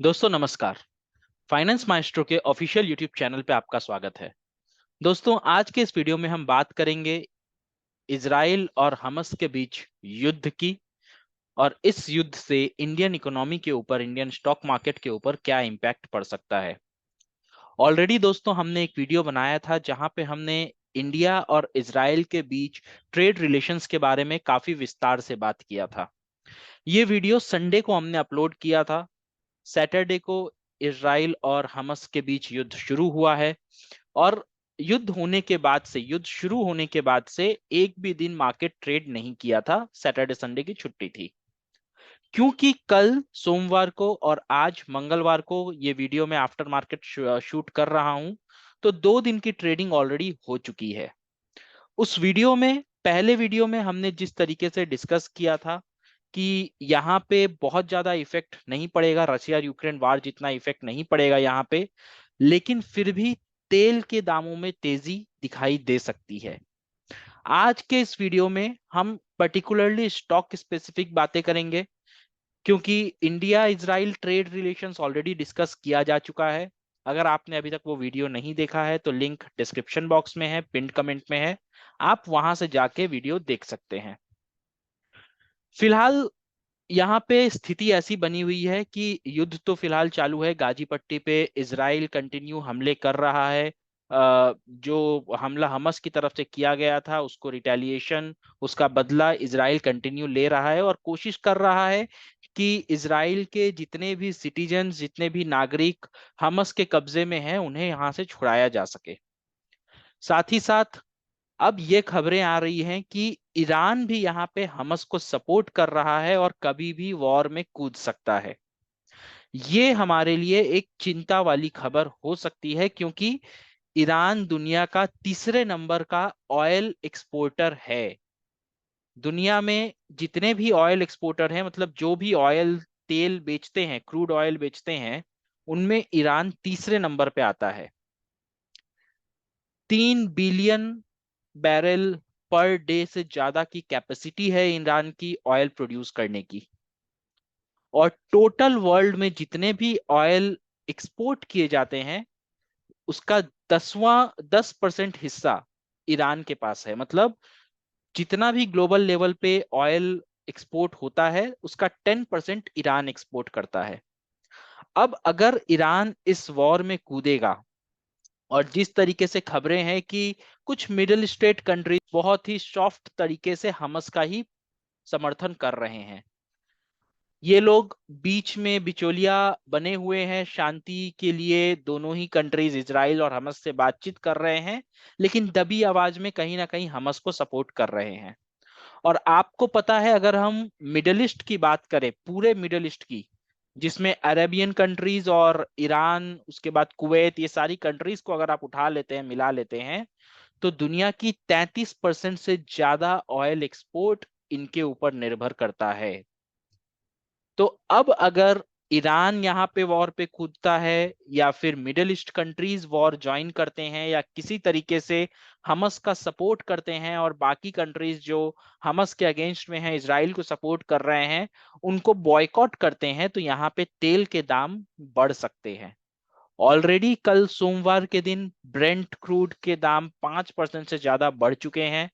दोस्तों नमस्कार। Finance maestro के ऑफिशियल यूट्यूब चैनल पे आपका स्वागत है। दोस्तों आज के इस वीडियो में हम बात करेंगे इजराइल और हमास के बीच युद्ध की और इस युद्ध से इंडियन इकोनॉमी के ऊपर, इंडियन स्टॉक मार्केट के ऊपर क्या इम्पैक्ट पड़ सकता है। ऑलरेडी दोस्तों हमने एक वीडियो बनाया था जहां पे हमने इंडिया और इजराइल के बीच ट्रेड रिलेशंस के बारे में काफी विस्तार से बात किया था। ये वीडियो संडे को हमने अपलोड किया था। सैटरडे को इजराइल और हमास के बीच युद्ध शुरू हुआ है और युद्ध शुरू होने के बाद से एक भी दिन मार्केट ट्रेड नहीं किया था। सैटरडे संडे की छुट्टी थी क्योंकि कल सोमवार को और आज मंगलवार को ये वीडियो मैं आफ्टर मार्केट शूट कर रहा हूं, तो 2 दिन की ट्रेडिंग ऑलरेडी हो चुकी है। उस वीडियो में, पहले वीडियो में हमने जिस तरीके से डिस्कस किया था कि यहाँ पे बहुत ज्यादा इफेक्ट नहीं पड़ेगा, रशिया यूक्रेन वार जितना इफेक्ट नहीं पड़ेगा यहाँ पे, लेकिन फिर भी तेल के दामों में तेजी दिखाई दे सकती है। आज के इस वीडियो में हम पर्टिकुलरली स्टॉक स्पेसिफिक बातें करेंगे क्योंकि India Israel trade relations already discuss किया जा चुका है। अगर आपने अभी तक वो वीडियो नहीं देखा है तो लिंक डिस्क्रिप्शन बॉक्स में है, पिन कमेंट में है, आप वहां से जाके वीडियो देख सकते हैं। फिलहाल यहाँ पे स्थिति ऐसी बनी हुई है कि युद्ध तो फिलहाल चालू है, गाजी पट्टी पे इजराइल कंटिन्यू हमले कर रहा है। जो हमला हमास की तरफ से किया गया था उसको रिटेलिएशन, उसका बदला इजराइल कंटिन्यू ले रहा है और कोशिश कर रहा है कि इजराइल के जितने भी सिटीजन, जितने भी नागरिक हमास के कब्जे में हैं उन्हें यहाँ से छुड़ाया जा सके। साथ ही साथ अब ये खबरें आ रही हैं कि ईरान भी यहाँ पे हमास को सपोर्ट कर रहा है और कभी भी वॉर में कूद सकता है। ये हमारे लिए एक चिंता वाली खबर हो सकती है क्योंकि ईरान दुनिया का तीसरे नंबर का ऑयल एक्सपोर्टर है। दुनिया में जितने भी ऑयल एक्सपोर्टर हैं, मतलब जो भी ऑयल, तेल बेचते हैं, क्रूड ऑयल बेचते हैं, उनमें ईरान तीसरे नंबर पे आता है। 3 बिलियन बैरल पर डे से ज्यादा की कैपेसिटी है ईरान की ऑयल प्रोड्यूस करने की। और टोटल वर्ल्ड में जितने भी ऑयल एक्सपोर्ट किए जाते हैं उसका 10% हिस्सा ईरान के पास है। मतलब जितना भी ग्लोबल लेवल पे ऑयल एक्सपोर्ट होता है उसका 10% ईरान एक्सपोर्ट करता है। अब अगर ईरान इस वॉर में कूदेगा, और जिस तरीके से खबरें हैं कि कुछ मिडिल स्टेट कंट्रीज बहुत ही सॉफ्ट तरीके से हमास का ही समर्थन कर रहे हैं, ये लोग बीच में बिचौलिया बने हुए हैं शांति के लिए, दोनों ही कंट्रीज इजराइल और हमास से बातचीत कर रहे हैं, लेकिन दबी आवाज में कहीं ना कहीं हमास को सपोर्ट कर रहे हैं। और आपको पता है, अगर हम मिडल ईस्ट की बात करें, पूरे मिडल ईस्ट की, जिसमें अरेबियन कंट्रीज और ईरान, उसके बाद कुवैत, ये सारी कंट्रीज को अगर आप उठा लेते हैं, मिला लेते हैं, तो दुनिया की 33% से ज्यादा ऑयल एक्सपोर्ट इनके ऊपर निर्भर करता है। तो अब अगर ईरान यहाँ पे वॉर पे कूदता है या फिर middle east countries war join करते हैं या किसी तरीके से हमास का सपोर्ट करते हैं और बाकी कंट्रीज जो हमास के अगेंस्ट में हैं, इजराइल को सपोर्ट कर रहे हैं, उनको बॉयकॉट करते हैं, तो यहाँ पे तेल के दाम बढ़ सकते हैं। ऑलरेडी कल सोमवार के दिन ब्रेंट क्रूड के दाम 5% से ज्यादा बढ़ चुके हैं।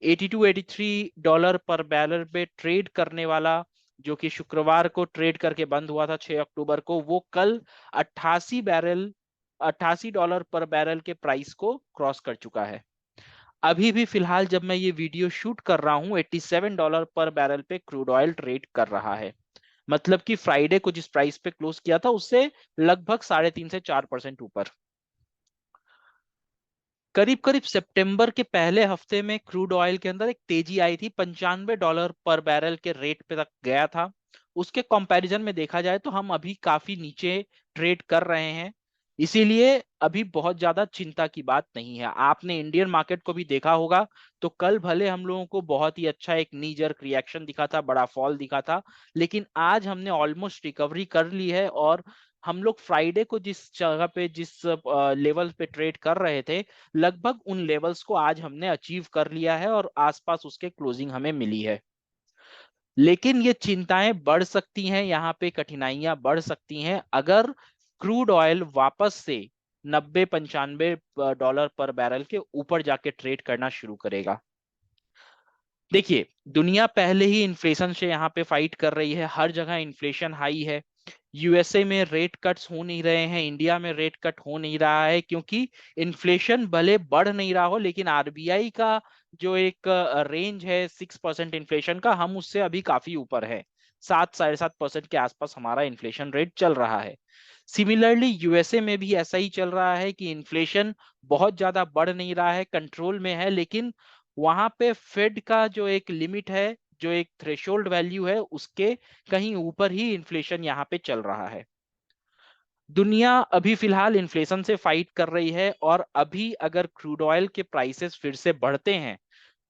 82-83 डॉलर पर बैरल पे ट्रेड करने वाला, जो कि शुक्रवार को ट्रेड करके बंद हुआ था 6 अक्टूबर को, वो कल 88 डॉलर पर बैरल के प्राइस को क्रॉस कर चुका है। अभी भी फिलहाल जब मैं ये वीडियो शूट कर रहा हूं, 87 डॉलर पर बैरल पे क्रूड ऑयल ट्रेड कर रहा है। मतलब कि फ्राइडे को जिस प्राइस पे क्लोज किया था उससे लगभग 3.5 से 4% ऊपर। करीब करीब सितंबर के पहले हफ्ते में क्रूड ऑयल के अंदर एक तेजी आई थी, 95 डॉलर पर बैरल के रेट पे तक गया था। उसके कंपैरिजन में देखा जाए तो हम अभी काफी नीचे ट्रेड कर रहे हैं। इसीलिए अभी बहुत ज्यादा चिंता की बात नहीं है। आपने इंडियन मार्केट को भी देखा होगा, तो कल भले हम लोगों को बहुत ही अच्छा एक नी जर्क रिएक्शन दिखा था, बड़ा फॉल दिखा था, लेकिन आज हमने ऑलमोस्ट रिकवरी कर ली है। और हम लोग फ्राइडे को जिस जगह पे, जिस लेवल पे ट्रेड कर रहे थे, लगभग उन लेवल्स को आज हमने अचीव कर लिया है और आसपास उसके क्लोजिंग हमें मिली है। लेकिन ये चिंताएं बढ़ सकती हैं, यहाँ पे कठिनाइयां बढ़ सकती हैं अगर क्रूड ऑयल वापस से 90-95 डॉलर पर बैरल के ऊपर जाके ट्रेड करना शुरू करेगा। देखिए, दुनिया पहले ही इन्फ्लेशन से यहाँ पे फाइट कर रही है, हर जगह इन्फ्लेशन हाई है। यूएसए में रेट कट्स हो नहीं रहे हैं, इंडिया में रेट कट हो नहीं रहा है, क्योंकि इन्फ्लेशन भले बढ़ नहीं रहा हो लेकिन आरबीआई का जो एक रेंज है 6% इन्फ्लेशन का, हम उससे अभी काफी ऊपर है। 7-7.5% के आसपास हमारा इन्फ्लेशन रेट चल रहा है। सिमिलरली यूएसए में भी ऐसा ही चल रहा है कि इन्फ्लेशन बहुत ज्यादा बढ़ नहीं रहा है, कंट्रोल में है, लेकिन वहां पे फेड का जो एक लिमिट है, जो एक थ्रेशोल्ड वैल्यू है, उसके कहीं ऊपर ही इन्फ्लेशन यहाँ पे चल रहा है। दुनिया अभी फिलहाल इन्फ्लेशन से फाइट कर रही है, और अभी अगर क्रूड ऑयल के प्राइसेस फिर से बढ़ते हैं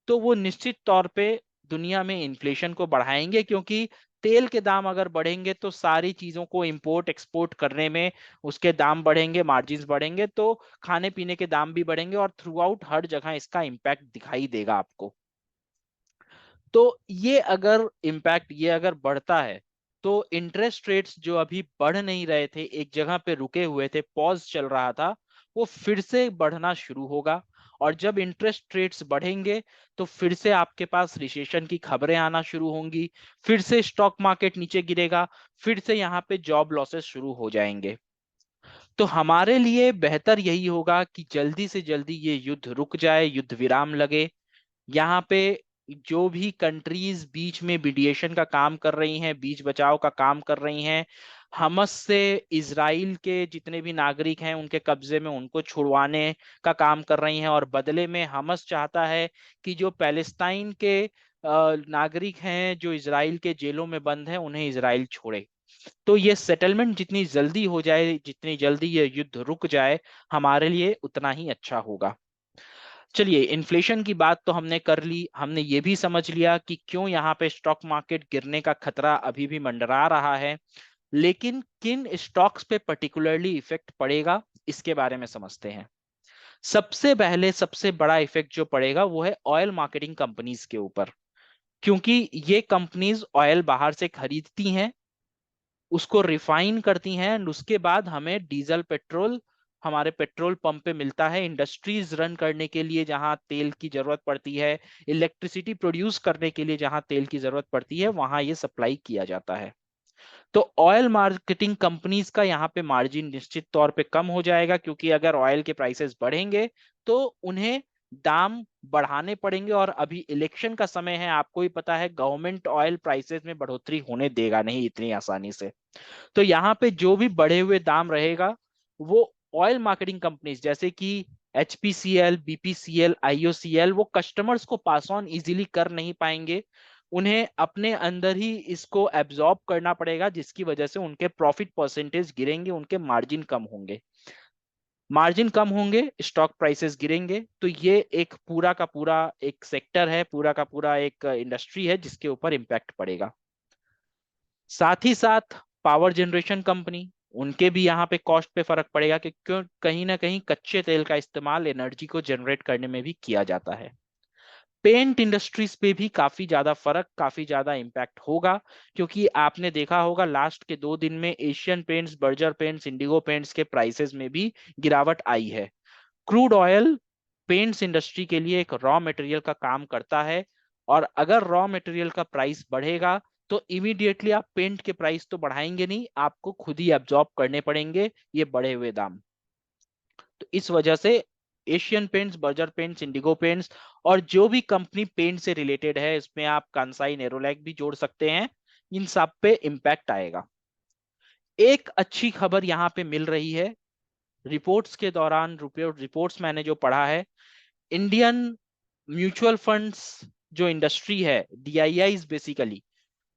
तो वो निश्चित तौर पे दुनिया में इन्फ्लेशन को बढ़ाएंगे, क्योंकि तेल के दाम अगर बढ़ेंगे तो सारी चीजों को इंपोर्ट एक्सपोर्ट करने में उसके दाम बढ़ेंगे, मार्जिन्स बढ़ेंगे, तो खाने पीने के दाम भी बढ़ेंगे, और थ्रू आउट हर जगह इसका इम्पैक्ट दिखाई देगा आपको। तो ये अगर बढ़ता है तो इंटरेस्ट रेट्स जो अभी बढ़ नहीं रहे थे, एक जगह पे रुके हुए थे, पॉज चल रहा था, वो फिर से बढ़ना शुरू होगा। और जब इंटरेस्ट रेट्स बढ़ेंगे तो फिर से आपके पास रिसेशन की खबरें आना शुरू होंगी, फिर से स्टॉक मार्केट नीचे गिरेगा, फिर से यहाँ पे जॉब लॉसेस शुरू हो जाएंगे। तो हमारे लिए बेहतर यही होगा कि जल्दी से जल्दी ये युद्ध रुक जाए, युद्ध विराम लगे। यहाँ पे जो भी कंट्रीज बीच में मीडिएशन का काम कर रही हैं, बीच बचाव का काम कर रही हैं, हमस से इजराइल के जितने भी नागरिक हैं उनके कब्जे में उनको छुड़वाने का काम कर रही हैं, और बदले में हमस चाहता है कि जो पैलेस्टाइन के नागरिक हैं जो इजराइल के जेलों में बंद हैं उन्हें इजराइल छोड़े। तो ये सेटलमेंट जितनी जल्दी हो जाए, जितनी जल्दी ये युद्ध रुक जाए, हमारे लिए उतना ही अच्छा होगा। चलिए, इन्फ्लेशन की बात तो हमने कर ली, हमने ये भी समझ लिया कि क्यों यहाँ पे स्टॉक मार्केट गिरने का खतरा अभी भी मंडरा रहा है। लेकिन किन स्टॉक्स पे पर्टिकुलरली इफेक्ट पड़ेगा, इसके बारे में समझते हैं। सबसे पहले सबसे बड़ा इफेक्ट जो पड़ेगा वो है ऑयल मार्केटिंग कंपनीज के ऊपर, क्योंकि ये कंपनीज ऑयल बाहर से खरीदती हैं, उसको रिफाइन करती हैं, एंड उसके बाद हमें डीजल पेट्रोल हमारे पेट्रोल पंप पे मिलता है, इंडस्ट्रीज रन करने के लिए जहां तेल की जरूरत पड़ती है, इलेक्ट्रिसिटी प्रोड्यूस करने के लिए जहां तेल की जरूरत पड़ती है, वहां ये सप्लाई किया जाता है। तो ऑयल मार्केटिंग कंपनीज का यहाँ पे मार्जिन निश्चित तौर पे कम हो जाएगा, क्योंकि अगर ऑयल के प्राइसेस बढ़ेंगे तो उन्हें दाम बढ़ाने पड़ेंगे, और अभी इलेक्शन का समय है, आपको ही पता है गवर्नमेंट ऑयल प्राइसेस में बढ़ोतरी होने देगा नहीं इतनी आसानी से। तो यहाँ पे जो भी बढ़े हुए दाम रहेगा वो ऑयल मार्केटिंग कंपनीज जैसे कि एचपीसीएल, बीपीसीएल, आईओसीएल, वो कस्टमर्स को पास ऑन इजीली कर नहीं पाएंगे, उन्हें अपने अंदर ही इसको एब्जॉर्ब करना पड़ेगा, जिसकी वजह से उनके प्रॉफिट परसेंटेज गिरेंगे, उनके मार्जिन कम होंगे। मार्जिन कम होंगे, स्टॉक प्राइसेस गिरेंगे, तो ये एक पूरा का पूरा एक सेक्टर है, पूरा का पूरा एक इंडस्ट्री है जिसके ऊपर इम्पैक्ट पड़ेगा। साथ ही साथ पावर जनरेशन कंपनी, उनके भी यहाँ पे कॉस्ट पे फर्क पड़ेगा, कि क्यों कहीं ना कहीं कच्चे तेल का इस्तेमाल एनर्जी को जनरेट करने में भी किया जाता है। पेंट इंडस्ट्रीज पे भी काफी ज्यादा फर्क, काफी ज्यादा इम्पैक्ट होगा, क्योंकि आपने देखा होगा लास्ट के 2 दिन में Asian paints, Berger paints, Indigo paints के प्राइसेस में भी गिरावट आई है। क्रूड ऑयल पेंट्स इंडस्ट्री के लिए एक रॉ मटेरियल का काम करता है, और अगर रॉ मटेरियल का प्राइस बढ़ेगा तो इमीडिएटली आप पेंट के प्राइस तो बढ़ाएंगे नहीं, आपको खुद ही एब्जॉर्ब करने पड़ेंगे ये बढ़े हुए दाम। तो इस वजह से Asian paints, Berger paints, Indigo paints, और जो भी कंपनी पेंट से रिलेटेड है, इसमें आप कांसाई नेरोलैक भी जोड़ सकते हैं, इन सब पे इम्पैक्ट आएगा। एक अच्छी खबर यहाँ पे मिल रही है, रिपोर्ट्स के दौरान रिपोर्ट्स मैंने जो पढ़ा है, इंडियन म्यूचुअल फंड्स जो इंडस्ट्री है, डीआईआईज बेसिकली,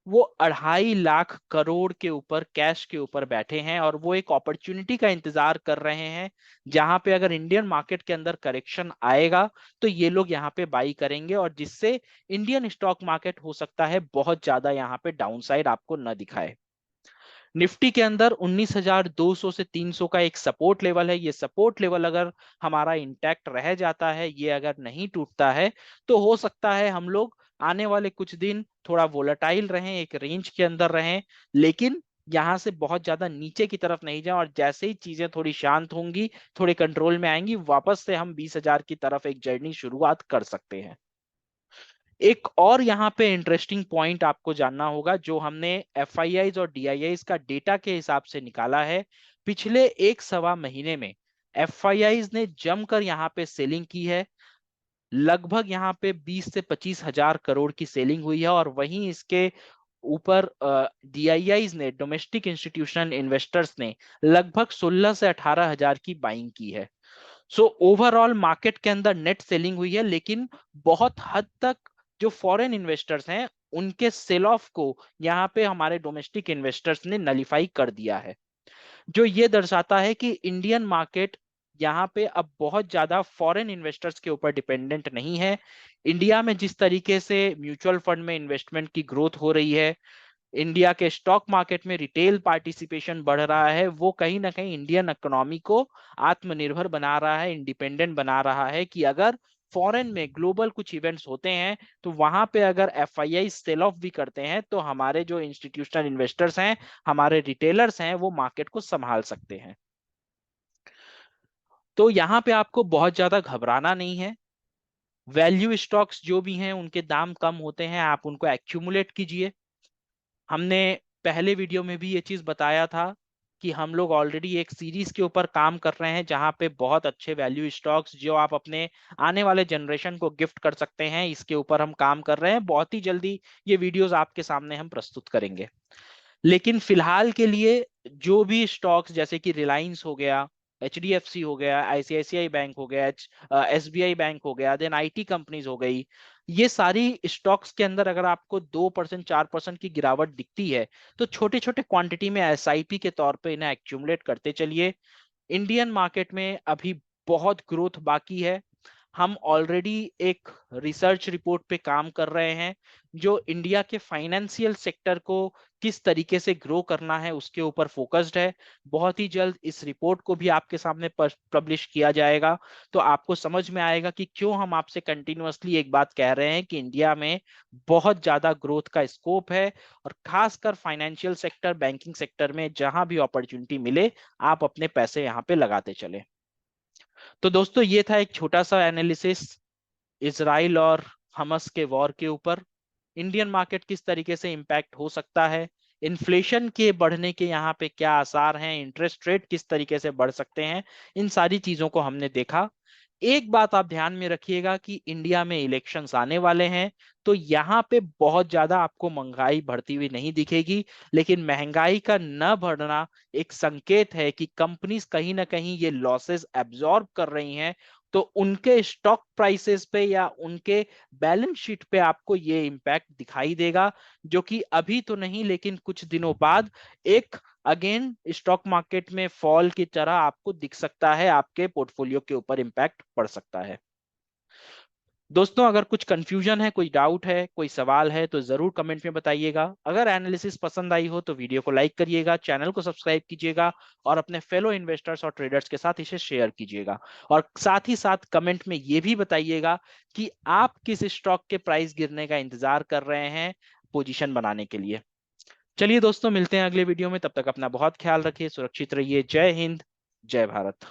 वो 2.5 लाख करोड़ के ऊपर कैश के ऊपर बैठे हैं, और वो एक अपॉर्चुनिटी का इंतजार कर रहे हैं, जहां पे अगर इंडियन मार्केट के अंदर करेक्शन आएगा तो ये लोग यहाँ पे बाई करेंगे, और जिससे इंडियन स्टॉक मार्केट हो सकता है बहुत ज्यादा यहाँ पे डाउनसाइड आपको न दिखाए। निफ्टी के अंदर 19,200 से 300 का एक सपोर्ट लेवल है, ये सपोर्ट लेवल अगर हमारा इंटैक्ट रह जाता है, ये अगर नहीं टूटता है, तो हो सकता है हम लोग आने वाले कुछ दिन थोड़ा वोलेटाइल रहें, एक रेंज के अंदर रहें, लेकिन यहाँ से बहुत ज्यादा नीचे की तरफ नहीं जाए। और जैसे ही चीजें थोड़ी शांत होंगी, थोड़े कंट्रोल में आएंगी, वापस से हम 20,000 की तरफ एक जर्नी शुरुआत कर सकते हैं। एक और यहाँ पे इंटरेस्टिंग पॉइंट आपको जानना होगा, जो हमने एफआईआईज और डीआईआईज का डेटा के हिसाब से निकाला है। पिछले एक सवा महीने में एफआईआईज ने जमकर यहाँ पे सेलिंग की है। लगभग यहाँ पे 20 से 25 हजार करोड़ की सेलिंग हुई है। और वहीं इसके ऊपर डीआईआईज ने, डोमेस्टिक इंस्टीट्यूशनल इन्वेस्टर्स ने, लगभग 16 से 18 हजार की बाइंग की है। सो ओवरऑल मार्केट के अंदर नेट सेलिंग हुई है, लेकिन बहुत हद तक जो फॉरेन इन्वेस्टर्स हैं उनके सेल ऑफ को यहाँ पे हमारे डोमेस्टिक इन्वेस्टर्स ने नलीफाई कर दिया है। जो ये दर्शाता है कि इंडियन मार्केट यहाँ पे अब बहुत ज्यादा फॉरेन इन्वेस्टर्स के ऊपर डिपेंडेंट नहीं है। इंडिया में जिस तरीके से म्यूचुअल फंड में इन्वेस्टमेंट की ग्रोथ हो रही है, इंडिया के स्टॉक मार्केट में रिटेल पार्टिसिपेशन बढ़ रहा है, वो कहीं ना कहीं इंडियन इकोनॉमी को आत्मनिर्भर बना रहा है, इंडिपेंडेंट बना रहा है। कि अगर फॉरेन में ग्लोबल कुछ इवेंट्स होते हैं, तो वहां पे अगर एफआईआई सेल ऑफ भी करते हैं, तो हमारे जो इंस्टीट्यूशनल इन्वेस्टर्स हैं, हमारे रिटेलर्स हैं, वो मार्केट को संभाल सकते हैं। तो यहाँ पे आपको बहुत ज्यादा घबराना नहीं है। वैल्यू स्टॉक्स जो भी हैं उनके दाम कम होते हैं, आप उनको एक्यूमुलेट कीजिए। हमने पहले वीडियो में भी ये चीज बताया था कि हम लोग ऑलरेडी एक सीरीज के ऊपर काम कर रहे हैं, जहां पे बहुत अच्छे वैल्यू स्टॉक्स जो आप अपने आने वाले जनरेशन को गिफ्ट कर सकते हैं, इसके ऊपर हम काम कर रहे हैं। बहुत ही जल्दी ये वीडियोस आपके सामने हम प्रस्तुत करेंगे। लेकिन फिलहाल के लिए जो भी स्टॉक्स, जैसे कि रिलायंस हो गया, एचडीएफसी हो गया, आईसीआईसीआई बैंक हो गया, एसबीआई बैंक हो गया, देन आईटी कंपनीज हो गई, ये सारी स्टॉक्स के अंदर अगर आपको 2% 4% की गिरावट दिखती है, तो छोटे छोटे क्वांटिटी में एसआईपी के तौर पे इन्हें एक्यूमुलेट करते चलिए। इंडियन मार्केट में अभी बहुत ग्रोथ बाकी है। हम ऑलरेडी एक रिसर्च रिपोर्ट पे काम कर रहे हैं, जो इंडिया के फाइनेंशियल सेक्टर को किस तरीके से ग्रो करना है उसके ऊपर फोकस्ड है। बहुत ही जल्द इस रिपोर्ट को भी आपके सामने पब्लिश किया जाएगा, तो आपको समझ में आएगा कि क्यों हम आपसे कंटिन्यूअसली एक बात कह रहे हैं कि इंडिया में बहुत ज्यादा ग्रोथ का स्कोप है। और खासकर फाइनेंशियल सेक्टर, बैंकिंग सेक्टर में जहां भी अपॉर्चुनिटी मिले, आप अपने पैसे यहाँ पे लगाते चले। तो दोस्तों, ये था एक छोटा सा एनालिसिस इसराइल और हमास के वॉर के ऊपर। इंडियन मार्केट किस तरीके से इंपैक्ट हो सकता है, इन्फ्लेशन के बढ़ने के यहाँ पे क्या आसार हैं, इंटरेस्ट रेट किस तरीके से बढ़ सकते हैं, इन सारी चीजों को हमने देखा। एक बात आप ध्यान में रखिएगा कि इंडिया में इलेक्शंस आने वाले हैं, तो यहाँ पे बहुत ज्यादा आपको महंगाई बढ़ती हुई नहीं दिखेगी। लेकिन महंगाई का न बढ़ना एक संकेत है कि कंपनीज कहीं ना कहीं ये लॉसेस एब्जॉर्ब कर रही हैं। तो उनके स्टॉक प्राइसेस पे या उनके बैलेंस शीट पे आपको ये इम्पैक्ट दिखाई देगा, जो कि अभी तो नहीं, लेकिन कुछ दिनों बाद एक अगेन स्टॉक मार्केट में फॉल की तरह आपको दिख सकता है, आपके पोर्टफोलियो के ऊपर इम्पैक्ट पड़ सकता है। दोस्तों, अगर कुछ कंफ्यूजन है, कोई डाउट है, कोई सवाल है, तो जरूर कमेंट में बताइएगा। अगर एनालिसिस पसंद आई हो तो वीडियो को लाइक करिएगा, चैनल को सब्सक्राइब कीजिएगा, और अपने फेलो इन्वेस्टर्स और ट्रेडर्स के साथ इसे शेयर कीजिएगा। और साथ ही साथ कमेंट में ये भी बताइएगा कि आप किस स्टॉक के प्राइस गिरने का इंतजार कर रहे हैं पोजीशन बनाने के लिए। चलिए दोस्तों, मिलते हैं अगले वीडियो में। तब तक अपना बहुत ख्याल रखिए, सुरक्षित रहिए। जय हिंद, जय भारत।